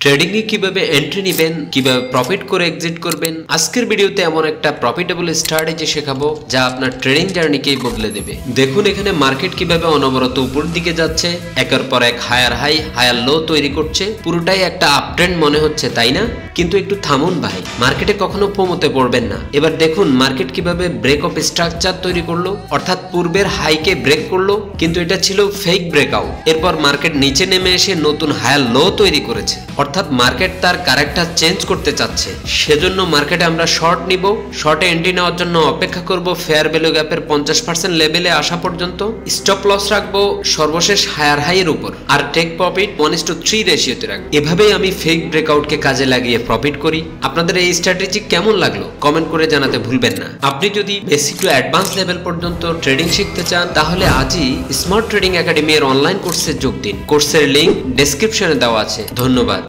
Trading এ কিভাবে entry নেবেন, কিভাবে প্রফিট করে এক্সিট করবেন, আজকের ভিডিওতে এমন একটা প্রফিটেবল স্ট্র্যাটেজি শেখাবো যা আপনার ট্রেডিং জার্নিকেই বদলে দেবে। দেখুন এখানে মার্কেট কিভাবে অনবরত উপর দিকে যাচ্ছে, একের পর এক হায়ার হাই হায়ার লো তৈরি করছে। পুরোটাই একটা আপ ট্রেন্ড মনে হচ্ছে, তাই না? কিন্তু একটু থামুন ভাই, মার্কেটে কখনো প্রমোতে পড়বেন না। এবার দেখুন মার্কেট কিভাবে ব্রেক অফ স্ট্রাকচার তৈরি করলো, অর্থাৎ পূর্বের হাইকে ব্রেক করলো, কিন্তু এটা ছিল ফেক ব্রেকআউট। এরপর মার্কেট নিচে নেমে এসে নতুন হায়ার লো তৈরি করেছে, অর্থাৎ মার্কেট তার ক্যারেক্টার চেঞ্জ করতে চাচ্ছে। সেজন্য মার্কেটে আমরা শর্ট নিব। শর্টে এন্ট্রি নেওয়ার জন্য অপেক্ষা করব ফেয়ার ভ্যালু গ্যাপের 50% লেভেলে আসা পর্যন্ত। স্টপ লস রাখবো সর্বশেষ হায়ার হাইয়ের উপর, আর টেক প্রফিট 1:3 রেশিওতে রাখবো। এভাবেই আমি ফেক ব্রেকআউটকে কাজে লাগিয়ে প্রফিট করি। আপনাদের এই স্ট্র্যাটেজি কেমন লাগলো কমেন্ট করে জানাতে ভুলবেন না। আপনি যদি বেসিক টু অ্যাডভান্স লেভেল পর্যন্ত ট্রেডিং শিখতে চান তাহলে আজই স্মার্ট ট্রেডিং একাডেমি এর অনলাইন কোর্সে যোগ দিন। কোর্সের লিংক ডেসক্রিপশনে দেওয়া আছে। ধন্যবাদ।